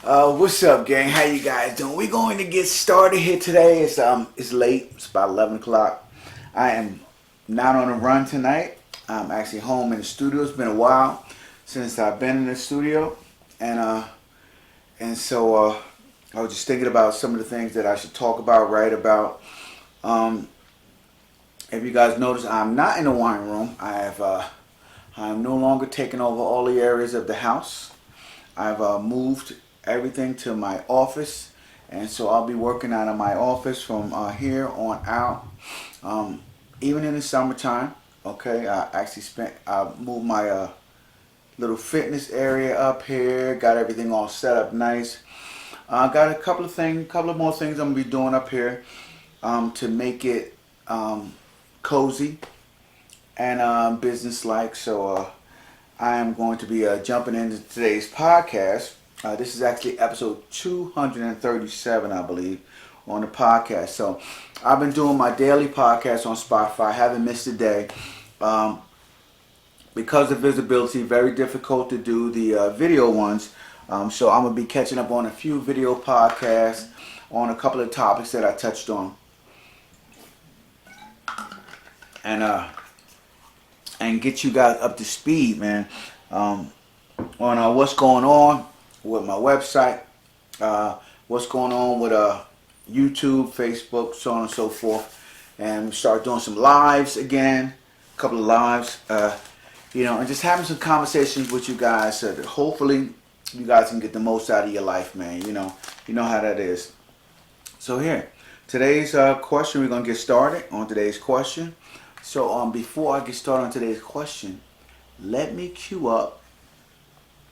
What's up, gang? How you guys doing? We're going to get started here today. It's late. It's about 11 o'clock. I am not on a run tonight. I'm actually home in the studio. It's been a while since I've been in the studio, and so I was just thinking about some of the things that I should talk about, write about. Um, if you guys notice, I'm not in the wine room. I'm no longer taking over all the areas of the house. I've moved everything to my office, and so I'll be working out of my office from here on out. Even in the summertime, okay. I moved my little fitness area up here, got everything all set up nice. Got a couple of more things I'm gonna be doing up here to make it cozy and business-like. So I am going to be jumping into today's podcast. This is actually episode 237, I believe, on the podcast. So I've been doing my daily podcast on Spotify. I haven't missed a day. Because of visibility, very difficult to do the video ones. So I'm going to be catching up on a few video podcasts on a couple of topics that I touched on. And get you guys up to speed, man, on what's going on with my website, what's going on with YouTube, Facebook, so on and so forth, and start doing some lives again, a couple of lives, and just having some conversations with you guys so that hopefully you guys can get the most out of your life, man. You know how that is. So here, today's question, we're gonna get started on today's question. So before I get started on today's question, let me cue up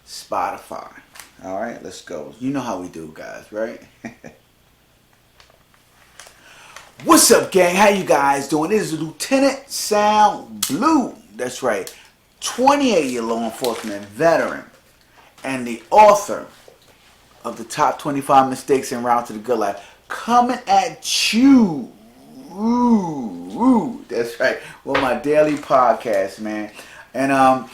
Spotify. All right, let's go. You know how we do, guys, right? What's up, gang? How you guys doing? This is Lieutenant Sound Blue. That's right, 28-year law enforcement veteran and the author of the top 25 mistakes en route to the good life, coming at you. Ooh, that's right. Well, my daily podcast, man. And I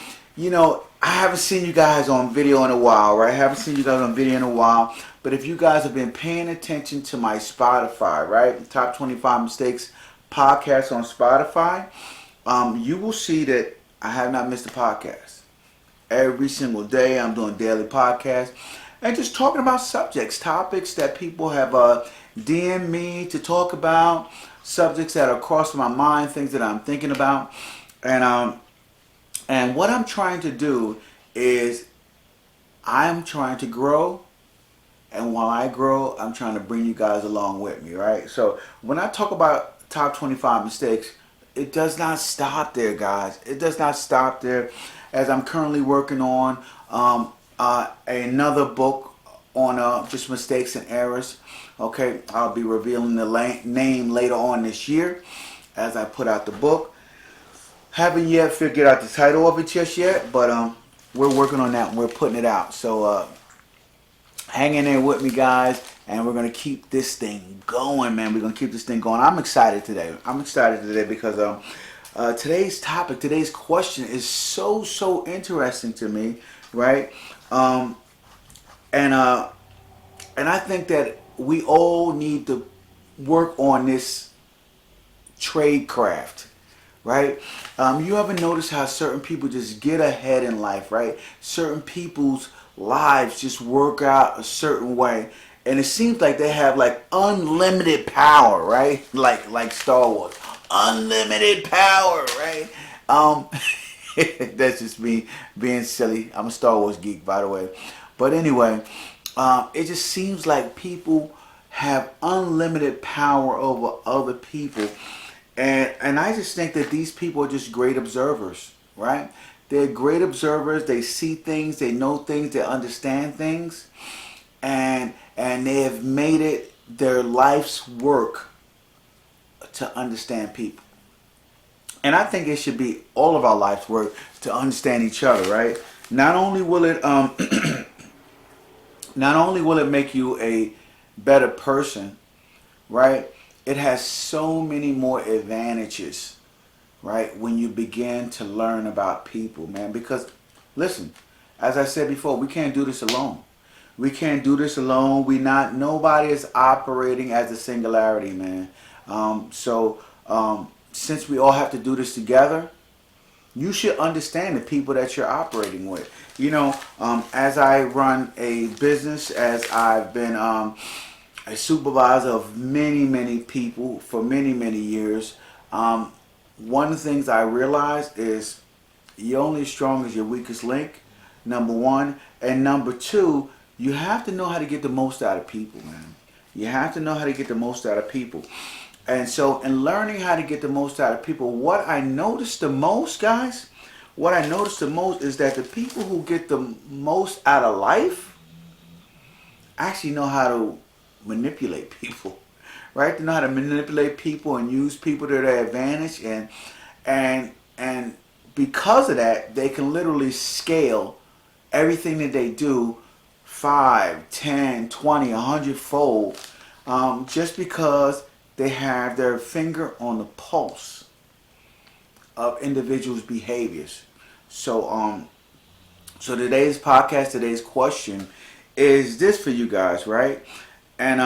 haven't seen you guys on video in a while, right? I haven't seen you guys on video in a while. But if you guys have been paying attention to my Spotify, right? The top 25 mistakes podcast on Spotify, you will see that I have not missed a podcast. Every single day I'm doing daily podcasts and just talking about topics that people have DM'd me to talk about, subjects that are crossing my mind, things that I'm thinking about. And what I'm trying to do is I'm trying to grow, and while I grow, I'm trying to bring you guys along with me, right? So when I talk about top 25 mistakes, it does not stop there, guys. It does not stop there, as I'm currently working on another book on just mistakes and errors. Okay, I'll be revealing the name later on this year as I put out the book. Haven't yet figured out the title of it just yet, but we're working on that and we're putting it out. So hang in there with me, guys, and we're going to keep this thing going, man. We're going to keep this thing going. I'm excited today. Because today's topic, today's question is so interesting to me, right? And I think that we all need to work on this trade craft, right? You ever notice how certain people just get ahead in life, right? Certain people's lives just work out a certain way, and it seems like they have like unlimited power, right? Like Star Wars, unlimited power, right? That's just me being silly. I'm a Star Wars geek, by the way. But anyway, it just seems like people have unlimited power over other people. And I just think that these people are just great observers, right? They're great observers. They see things, they know things, they understand things. And they have made it their life's work to understand people. And I think it should be all of our life's work to understand each other, right? Not only will it make you a better person, right? It has so many more advantages, right? When you begin to learn about people, man. Because, listen, as I said before, we can't do this alone. We can't do this alone. Nobody is operating as a singularity, man. Since we all have to do this together, you should understand the people that you're operating with. As I run a business, as I've been a supervisor of many, many people for many, many years, one of the things I realized is you're only as strong as your weakest link, number one. And number two, you have to know how to get the most out of people, man. You have to know how to get the most out of people. And so in learning how to get the most out of people, what I noticed the most, guys, is that the people who get the most out of life actually know how to manipulate people, right? They know how to manipulate people and use people to their advantage, and because of that, they can literally scale everything that they do 5, 10, 20, 100 fold, just because they have their finger on the pulse of individuals' behaviors. So today's podcast, today's question is this for you guys, right? And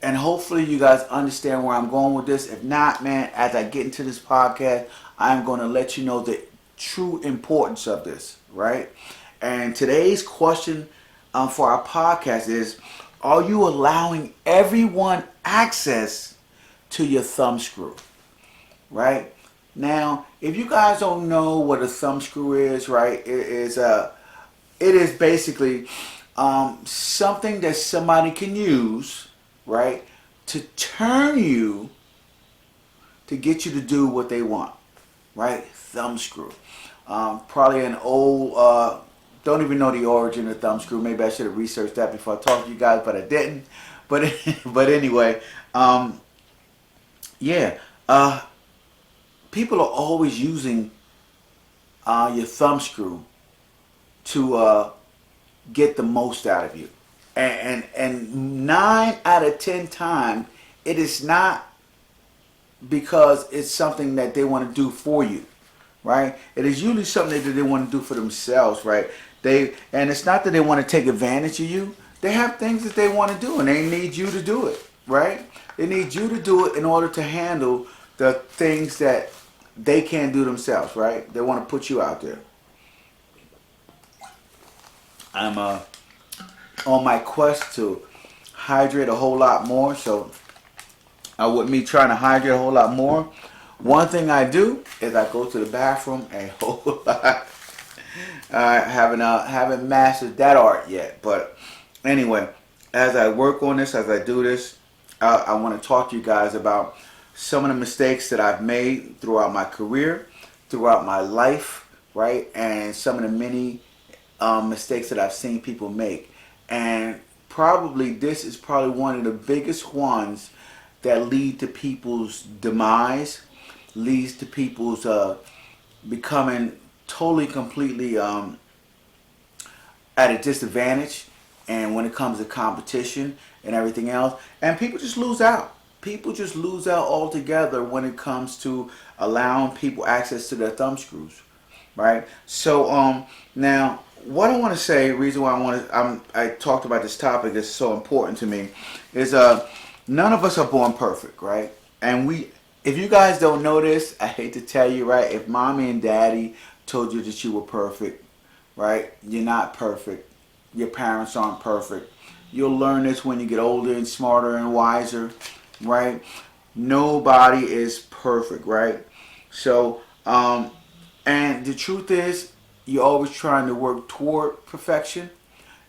hopefully you guys understand where I'm going with this. If not, man, as I get into this podcast, I'm going to let you know the true importance of this, right? And today's question for our podcast is, are you allowing everyone access to your thumbscrew, right? Now, if you guys don't know what a thumbscrew is, right, it is basically something that somebody can use, right, to turn you, to get you to do what they want, right? Thumbscrew. Probably an old, don't even know the origin of thumbscrew. Maybe I should have researched that before I talked to you guys, but I didn't. But anyway, people are always using your thumbscrew to get the most out of you. And 9 out of 10 times, it is not because it's something that they want to do for you, right? It is usually something that they want to do for themselves, right? And it's not that they want to take advantage of you. They have things that they want to do, and they need you to do it, right? They need you to do it in order to handle the things that they can't do themselves, right? They want to put you out there. I'm on my quest to hydrate a whole lot more. So with me trying to hydrate a whole lot more, one thing I do is I go to the bathroom a whole lot. I haven't mastered that art yet, but anyway, as I work on this, as I do this, I want to talk to you guys about some of the mistakes that I've made throughout my career, throughout my life, right? And some of the many mistakes that I've seen people make. And this is probably one of the biggest ones that lead to people's demise, leads to people's becoming totally, completely at a disadvantage, and when it comes to competition and everything else, and people just lose out. People just lose out altogether when it comes to allowing people access to their thumbscrews, right? So now, what I want to say, the reason why I talked about this topic is so important to me, is none of us are born perfect, right? And if you guys don't know this, I hate to tell you, right? If mommy and daddy told you that you were perfect, right? You're not perfect. Your parents aren't perfect. You'll learn this when you get older and smarter and wiser, right? Nobody is perfect, right? So, and the truth is, you're always trying to work toward perfection.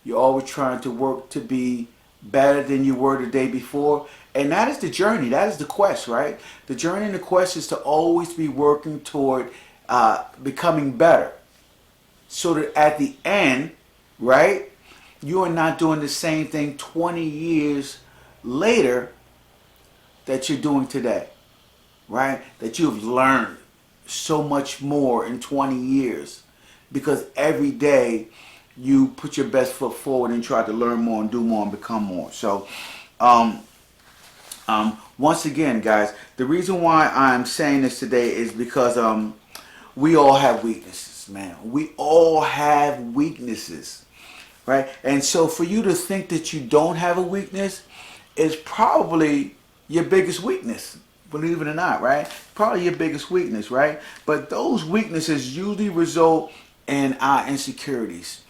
You're always trying to work to be better than you were the day before. And that is the journey. That is the quest, right? The journey and the quest is to always be working toward becoming better. So that at the end, right, you are not doing the same thing 20 years later that you're doing today, right? That you've learned so much more in 20 years. Because every day you put your best foot forward and try to learn more and do more and become more. So, once again, guys, the reason why I'm saying this today is because we all have weaknesses, man. We all have weaknesses. right? And so for you to think that you don't have a weakness is probably your biggest weakness, believe it or not, right? Probably your biggest weakness, right? But those weaknesses usually result in our insecurities,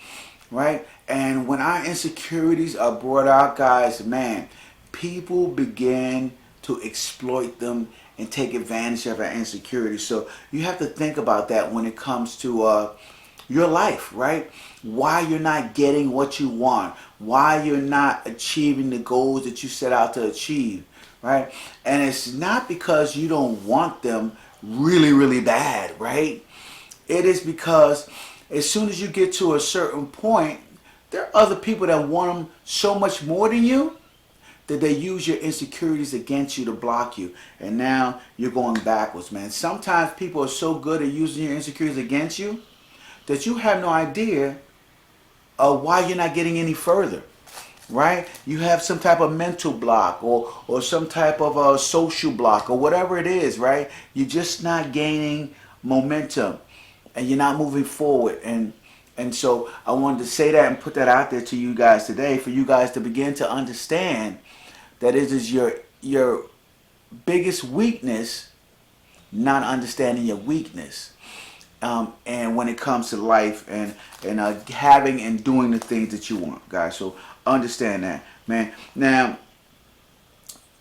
right? And when our insecurities are brought out, guys, man, people begin to exploit them and take advantage of our insecurities. So you have to think about that when it comes to your life, right? Why you're not getting what you want, why you're not achieving the goals that you set out to achieve, right? And it's not because you don't want them really, really bad, right? It is because as soon as you get to a certain point, there are other people that want them so much more than you that they use your insecurities against you to block you. And now you're going backwards, man. Sometimes people are so good at using your insecurities against you that you have no idea of why you're not getting any further, right? You have some type of mental block or some type of a social block or whatever it is, right? You're just not gaining momentum and you're not moving forward. And so I wanted to say that and put that out there to you guys today for you guys to begin to understand that it is your biggest weakness, not understanding your weakness. And when it comes to life and having and doing the things that you want, guys. So understand that, man. Now,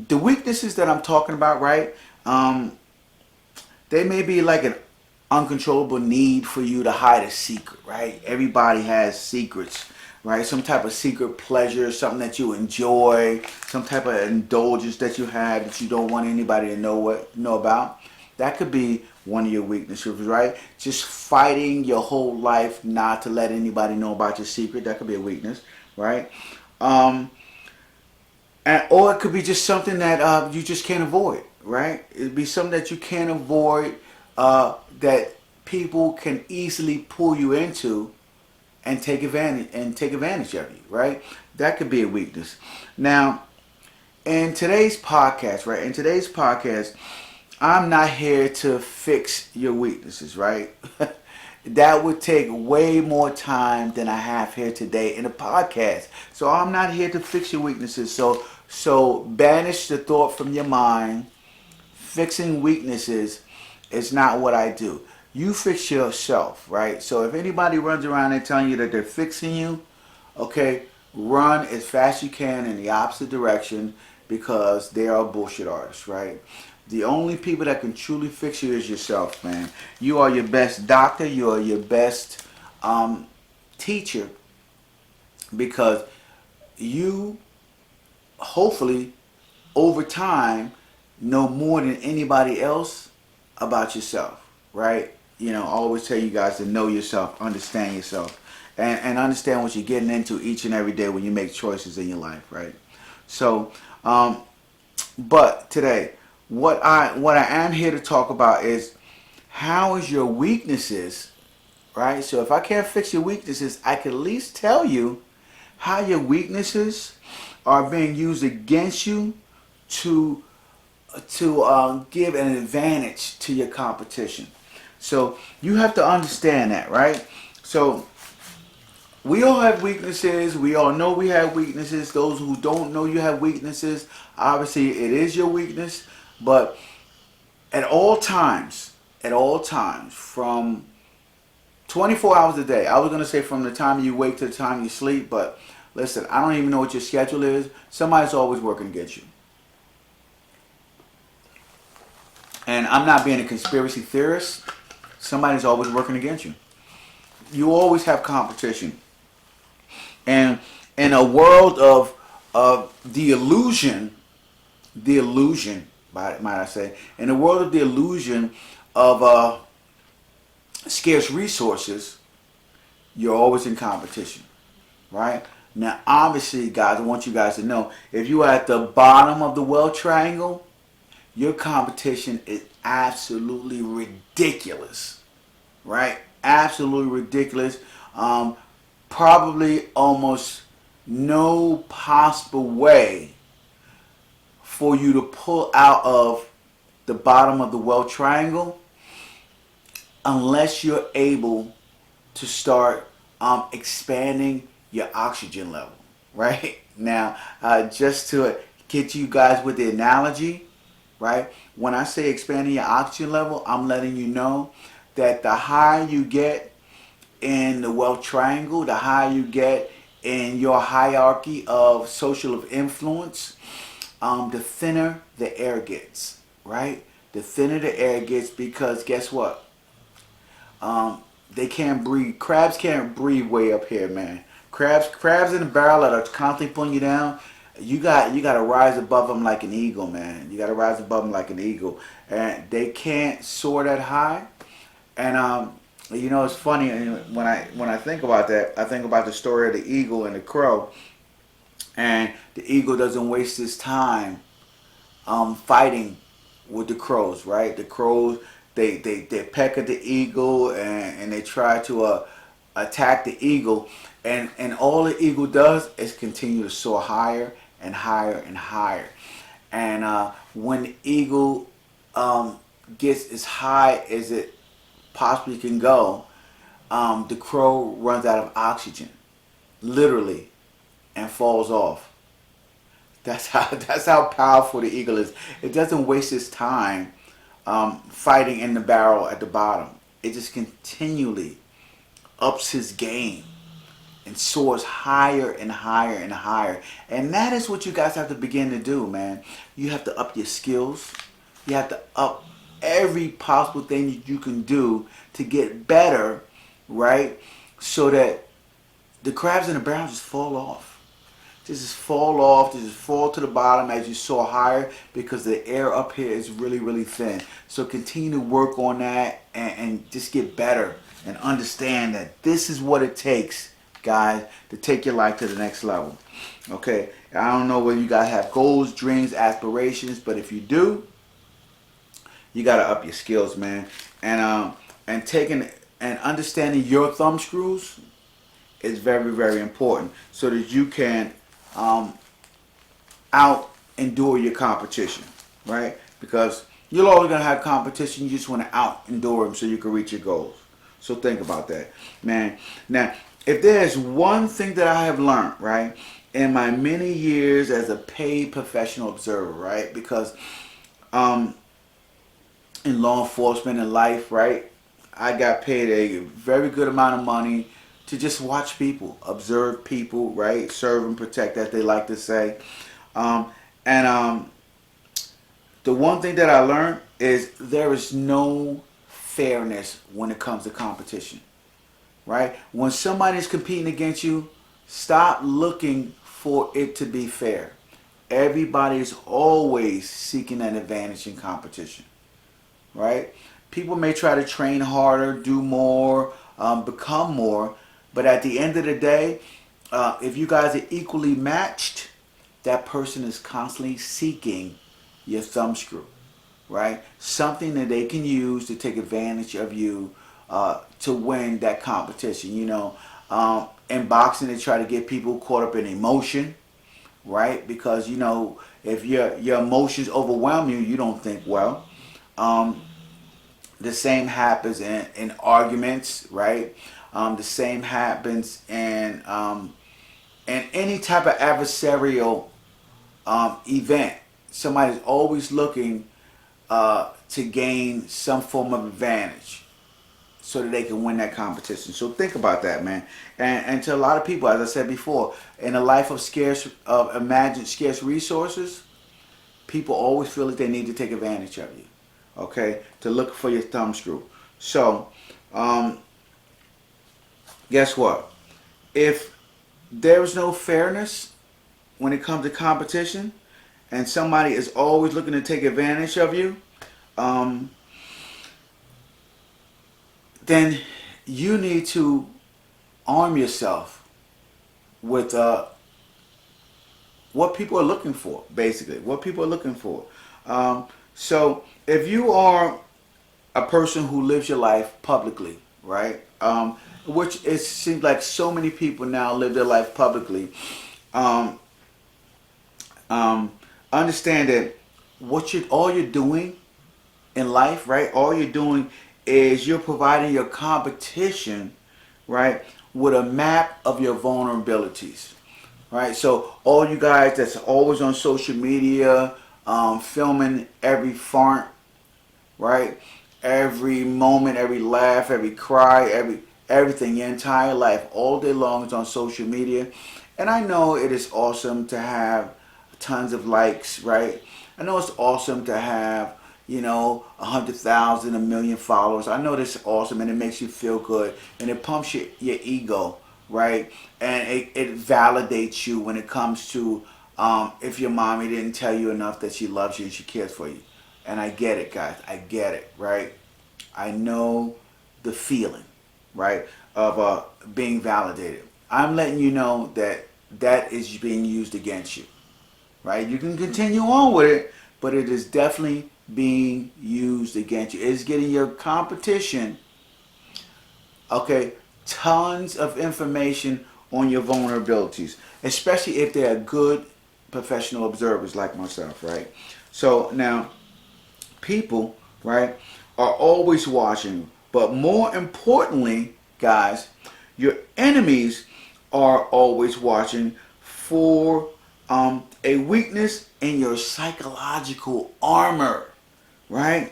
the weaknesses that I'm talking about, right? They may be like an uncontrollable need for you to hide a secret, right? Everybody has secrets, right? Some type of secret pleasure, something that you enjoy, some type of indulgence that you have that you don't want anybody to know about. That could be one of your weaknesses, right? Just fighting your whole life not to let anybody know about your secret. That could be a weakness, right? Or it could be just something that you just can't avoid, right? It'd be something that you can't avoid that people can easily pull you into and take advantage of you, right? That could be a weakness. Now, in today's podcast, right? In today's podcast, I'm not here to fix your weaknesses, right? That would take way more time than I have here today in a podcast. So I'm not here to fix your weaknesses. So banish the thought from your mind. Fixing weaknesses is not what I do. You fix yourself, right? So if anybody runs around and telling you that they're fixing you, okay, run as fast as you can in the opposite direction because they are bullshit artists, right? The only people that can truly fix you is yourself, man. You are your best doctor. You are your best teacher because you hopefully over time know more than anybody else about yourself, right? You know, I always tell you guys to know yourself, understand yourself, and understand what you're getting into each and every day when you make choices in your life, right? So, but today, what I am here to talk about is how is your weaknesses, right? So if I can't fix your weaknesses, I can at least tell you how your weaknesses are being used against you to give an advantage to your competition. So you have to understand that, right? So we all have weaknesses. We all know we have weaknesses. Those who don't know you have weaknesses, obviously it is your weakness. But at all times, from 24 hours a day, I was going to say from the time you wake to the time you sleep, but listen, I don't even know what your schedule is. Somebody's always working against you. And I'm not being a conspiracy theorist. Somebody's always working against you. You always have competition. And in a world of the illusion, might I say, in the world of the illusion of scarce resources, you're always in competition, right? Now, obviously, guys, I want you guys to know, if you are at the bottom of the wealth triangle, your competition is absolutely ridiculous, right? Absolutely ridiculous. Probably almost no possible way for you to pull out of the bottom of the wealth triangle unless you're able to start expanding your oxygen level, right? Now, just to get you guys with the analogy, right? When I say expanding your oxygen level, I'm letting you know that the higher you get in the wealth triangle, the higher you get in your hierarchy of social of influence, the thinner the air gets, right? The thinner the air gets, because guess what? They can't breathe. Crabs can't breathe way up here, man. Crabs in the barrel that are constantly pulling you down. You got to rise above them like an eagle, man. You got to rise above them like an eagle, and they can't soar that high. And it's funny when I think about that. I think about the story of the eagle and the crow, and the eagle doesn't waste his time fighting with the crows, right? The crows, they peck at the eagle, and they try to attack the eagle, and all the eagle does is continue to soar higher and higher and higher. And when the eagle gets as high as it possibly can go, the crow runs out of oxygen, literally, and falls off. That's how powerful the eagle is. It doesn't waste its time fighting in the barrel at the bottom. It just continually ups his game and soars higher and higher and higher. And that is what you guys have to begin to do, man. You have to up your skills. You have to up every possible thing that you can do to get better, right? So that the crabs in the barrel just fall off. Just fall off, just fall to the bottom as you soar higher, because the air up here is really, really thin. So continue to work on that, and just get better, and understand that this is what it takes, guys, to take your life to the next level. Okay, I don't know whether you guys have goals, dreams, aspirations, but if you do, you got to up your skills, man. And taking and understanding your thumb screws is very, very important, so that you can out endure your competition, right? Because you're always going to have competition. You just want to out endure them so you can reach your goals. So think about that, man. Now, if there's one thing that I have learned, right, in my many years as a paid professional observer, right, because in law enforcement and life, right, I got paid a very good amount of money to just watch people, observe people, right? Serve and protect, as they like to say. And the one thing that I learned is there is no fairness when it comes to competition, right? When somebody's competing against you, stop looking for it to be fair. Everybody's always seeking an advantage in competition, right? People may try to train harder, do more, become more, but at the end of the day, if you guys are equally matched, that person is constantly seeking your thumb screw, right? Something that they can use to take advantage of you to win that competition. In boxing, they try to get people caught up in emotion, right? Because, if your emotions overwhelm you, you don't think well. The same happens in arguments, right? The same happens in any type of adversarial event. Somebody's always looking to gain some form of advantage so that they can win that competition. So think about that, man. And to a lot of people, as I said before, in a life of imagined scarce resources, people always feel that they need to take advantage of you. Okay, to look for your thumb screw. So, guess what? If there is no fairness when it comes to competition, and somebody is always looking to take advantage of you, then you need to arm yourself with what people are looking for, basically. What people are looking for. So if you are a person who lives your life publicly, right? Which it seems like so many people now live their life publicly. Understand that all you're doing in life, right? All you're doing is you're providing your competition, right, with a map of your vulnerabilities, right? So all you guys that's always on social media, filming every fart, right? Every moment, every laugh, every cry, everything, your entire life, all day long is on social media. And I know it is awesome to have tons of likes, right? I know it's awesome to have, 100,000, a million followers. I know this is awesome and it makes you feel good and it pumps your ego, right? And it validates you when it comes to if your mommy didn't tell you enough that she loves you and she cares for you. And I get it, guys. I get it, right? I know the feeling, right, of being validated. I'm letting you know that that is being used against you, right? You can continue on with it, but it is definitely being used against you. It's getting your competition, okay, tons of information on your vulnerabilities, especially if they're good professional observers like myself, right? So now, people, right, are always watching, but more importantly, guys, your enemies are always watching for a weakness in your psychological armor, right?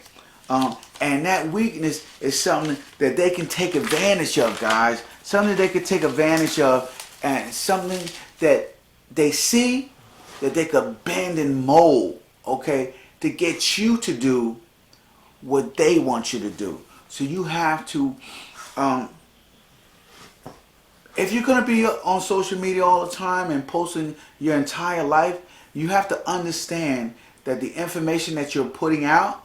And that weakness is something that they can take advantage of, guys. Something they can take advantage of, and something that they see that they could bend and mold, okay, to get you to do what they want you to do. So you have to, if you're going to be on social media all the time and posting your entire life, you have to understand that the information that you're putting out,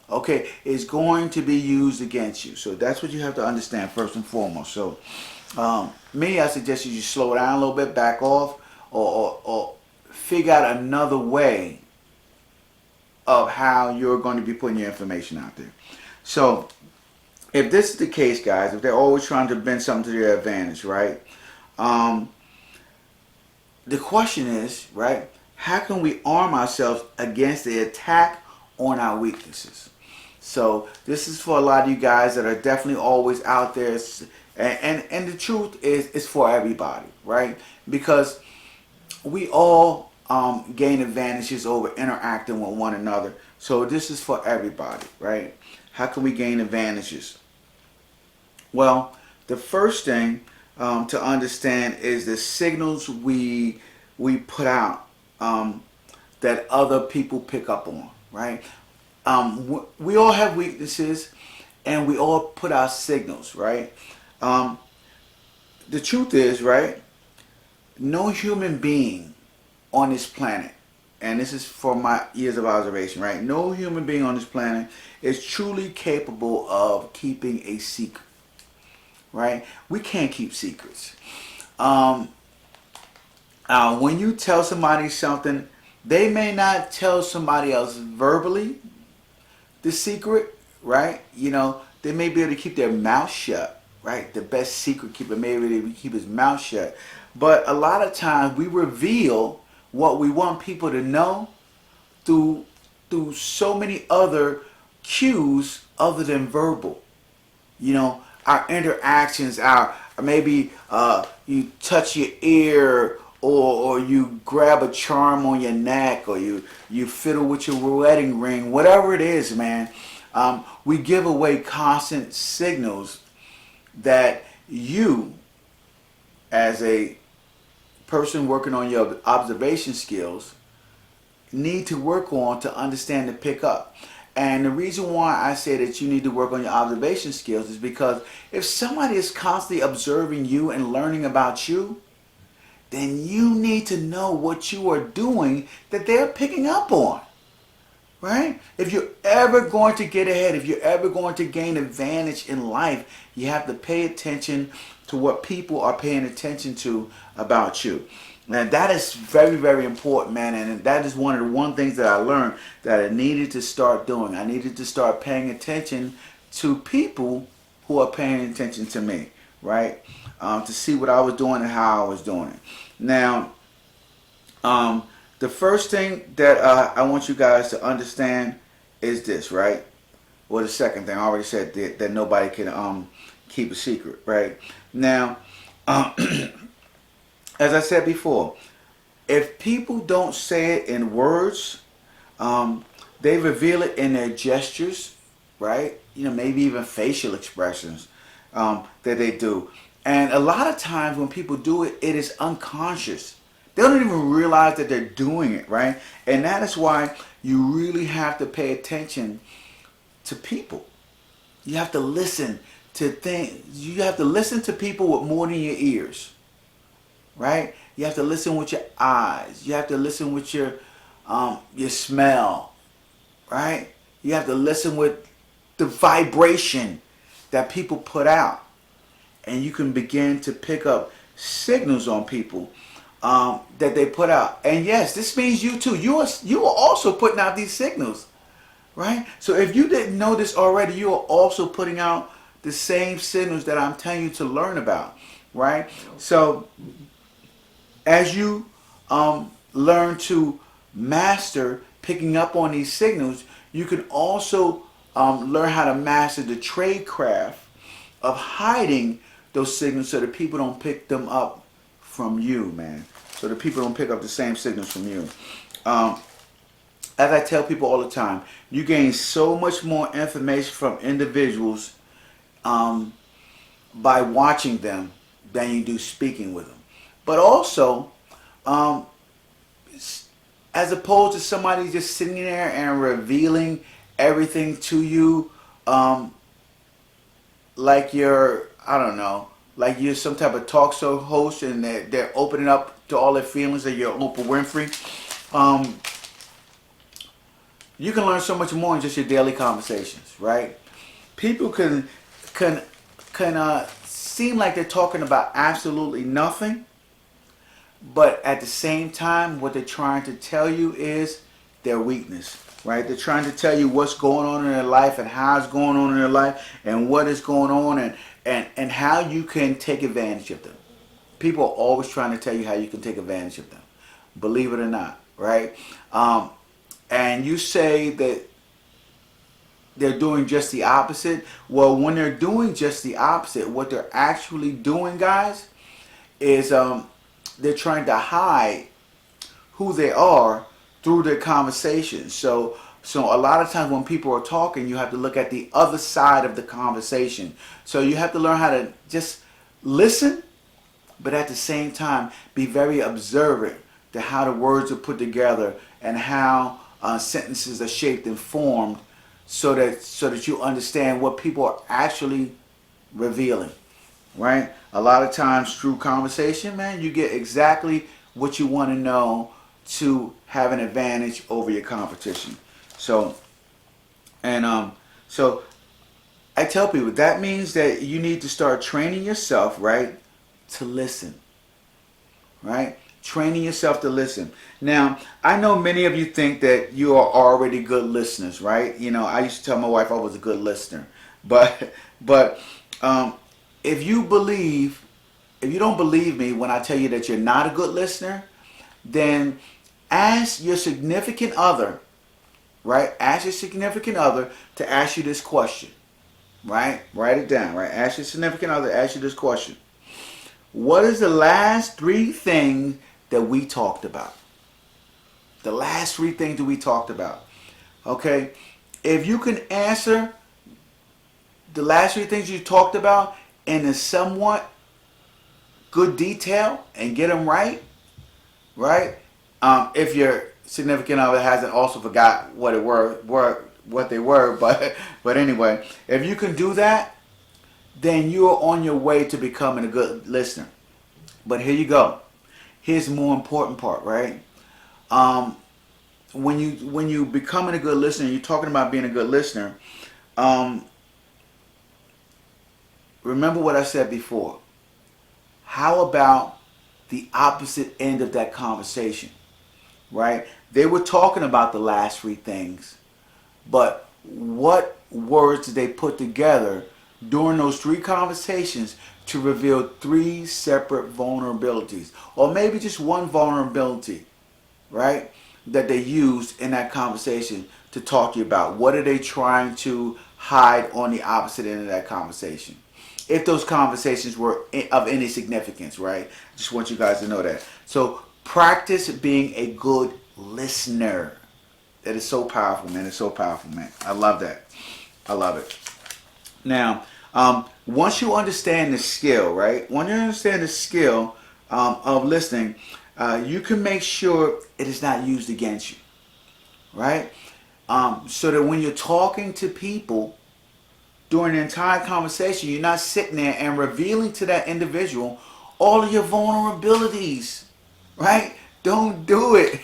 okay, is going to be used against you. So that's what you have to understand first and foremost. So me, I suggest you slow down a little bit, back off, or figure out another way of how you're going to be putting your information out there. So if this is the case, guys, if they're always trying to bend something to their advantage, right? The question is, right, how can we arm ourselves against the attack on our weaknesses? So this is for a lot of you guys that are definitely always out there. And the truth is, it's for everybody, right? Because we all gain advantages over interacting with one another. So this is for everybody, right? How can we gain advantages? Well, the first thing to understand is the signals we put out that other people pick up on, right? We all have weaknesses and we all put out signals, right? The truth is, right, no human being on this planet, and this is from my years of observation, right? No human being on this planet is truly capable of keeping a secret, right? We can't keep secrets. When you tell somebody something, they may not tell somebody else verbally the secret, right? They may be able to keep their mouth shut, right? The best secret keeper may be able to keep his mouth shut. But a lot of times we reveal what we want people to know through so many other cues other than verbal. Our interactions, maybe you touch your ear, or you grab a charm on your neck, or you fiddle with your wedding ring, whatever it is, man. We give away constant signals that you, as a person working on your observation skills, need to work on to understand and pick up. And the reason why I say that you need to work on your observation skills is because if somebody is constantly observing you and learning about you, then you need to know what you are doing that they're picking up on, right? If you're ever going to get ahead, if you're ever going to gain advantage in life, you have to pay attention to what people are paying attention to about you. And that is very, very important, man. And that is one of the things that I learned that I needed to start doing. I needed to start paying attention to people who are paying attention to me, right? To see what I was doing and how I was doing it. Now, the first thing that I want you guys to understand is this, right? Well, the second thing, I already said that nobody can keep a secret, right? Now, as I said before, if people don't say it in words, they reveal it in their gestures, right? Maybe even facial expressions that they do. And a lot of times when people do it, it is unconscious. They don't even realize that they're doing it, right? And that is why you really have to pay attention to people. You have to listen to things. You have to listen to people with more than your ears, right? You have to listen with your eyes. You have to listen with your smell, right? You have to listen with the vibration that people put out, and you can begin to pick up signals on people that they put out. And yes, this means you too. You are also putting out these signals, right? So if you didn't know this already, you are also putting out the same signals that I'm telling you to learn about, right? So as you learn to master picking up on these signals, you can also learn how to master the trade craft of hiding those signals so that people don't pick them up from you, man. So that people don't pick up the same signals from you. As I tell people all the time, you gain so much more information from individuals by watching them than you do speaking with them. But also, as opposed to somebody just sitting there and revealing everything to you, like you're, I don't know, like you're some type of talk show host and they're opening up to all their feelings that you're Oprah Winfrey. You can learn so much more in just your daily conversations, right? People can seem like they're talking about absolutely nothing, but at the same time, what they're trying to tell you is their weakness, right? They're trying to tell you what's going on in their life and how it's going on in their life and what is going on and how you can take advantage of them. People are always trying to tell you how you can take advantage of them, believe it or not, right? And you say that they're doing just the opposite. Well, when they're doing just the opposite, what they're actually doing, guys, is they're trying to hide who they are through their conversations. So a lot of times when people are talking, you have to look at the other side of the conversation. So you have to learn how to just listen, but at the same time be very observant to how the words are put together and how sentences are shaped and formed, so that you understand what people are actually revealing, right? A lot of times through conversation, man, you get exactly what you want to know to have an advantage over your competition. So I tell people that means that you need to start training yourself, right, to listen, right? Training yourself to listen. Now, I know many of you think that you are already good listeners, right? I used to tell my wife I was a good listener, but if you don't believe me when I tell you that you're not a good listener, then ask your significant other, right? Ask your significant other to ask you this question, right? Write it down, right? Ask your significant other to ask you this question. What is the last 3 things that we talked about? The last 3 things that we talked about. Okay? If you can answer the last 3 things you talked about in a somewhat good detail and get them right? If your significant other hasn't also forgot what they were, but anyway, if you can do that, then you are on your way to becoming a good listener. But here you go. Here's the more important part, right? When you becoming a good listener, you're talking about being a good listener. Remember what I said before. How about the opposite end of that conversation, right? They were talking about the last 3 things, but what words did they put together during those 3 conversations to reveal 3 separate vulnerabilities, or maybe just one vulnerability, right, that they used in that conversation to talk to you about? What are they trying to hide on the opposite end of that conversation? if those conversations were of any significance, right? Just want you guys to know that. So practice being a good listener. That is so powerful, man. It's so powerful, man. I love that. I love it. Now, once you understand the skill, right? When you understand the skill of listening, you can make sure it is not used against you, right? So that when you're talking to people during the entire conversation, you're not sitting there and revealing to that individual all of your vulnerabilities, right? Don't do it.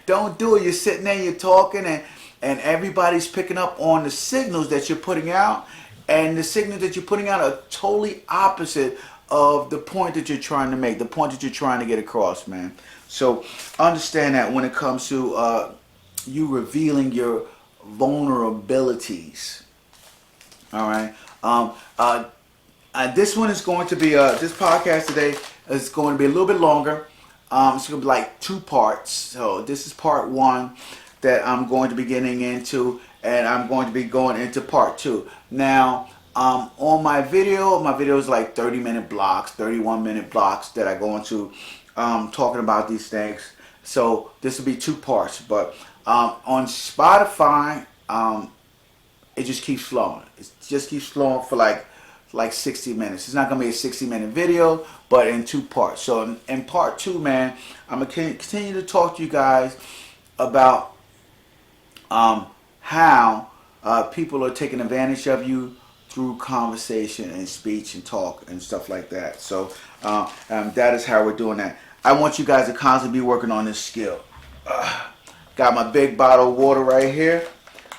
Don't do it. You're sitting there, you're talking, and everybody's picking up on the signals that you're putting out, and the signals that you're putting out are totally opposite of the point that you're trying to make, the point that you're trying to get across, man. So understand that when it comes to you revealing your vulnerabilities. All right. This one is going to be this podcast today is going to be a little bit longer. It's going to be like 2 parts. So this is part 1 that I'm going to be getting into, and I'm going to be going into part 2. Now, on my video is like 30-minute blocks, 31-minute blocks that I go into talking about these things. So this will be 2 parts. But on Spotify, it just keeps flowing. It just keeps flowing for like 60 minutes. It's not going to be a 60-minute video, but in 2 parts. So in part 2, man, I'm going to continue to talk to you guys about how people are taking advantage of you through conversation and speech and talk and stuff like that. So that is how we're doing that. I want you guys to constantly be working on this skill. Got my big bottle of water right here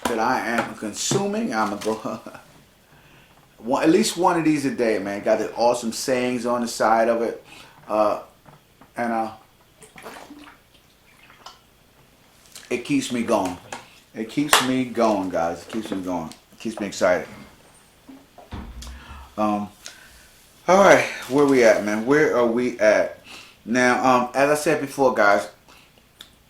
that I am consuming. I'm going to go at least one of these a day, man. Got the awesome sayings on the side of it. It keeps me going. It keeps me going, guys. It keeps me going. It keeps me excited. All right, where we at, man? Where are we at? Now, as I said before, guys,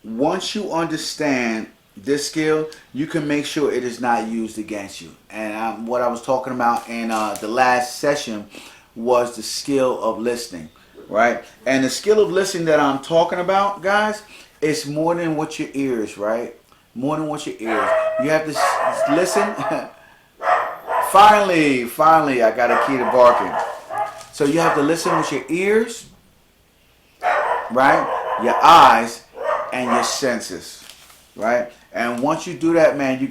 once you understand this skill, you can make sure it is not used against you. And what I was talking about in the last session was the skill of listening, right? And the skill of listening that I'm talking about, guys, is more than what your ears, right? More than what your ears. You have to listen. Finally, I got a key to barking. So you have to listen with your ears, right? Your eyes and your senses, right? And once you do that, man, you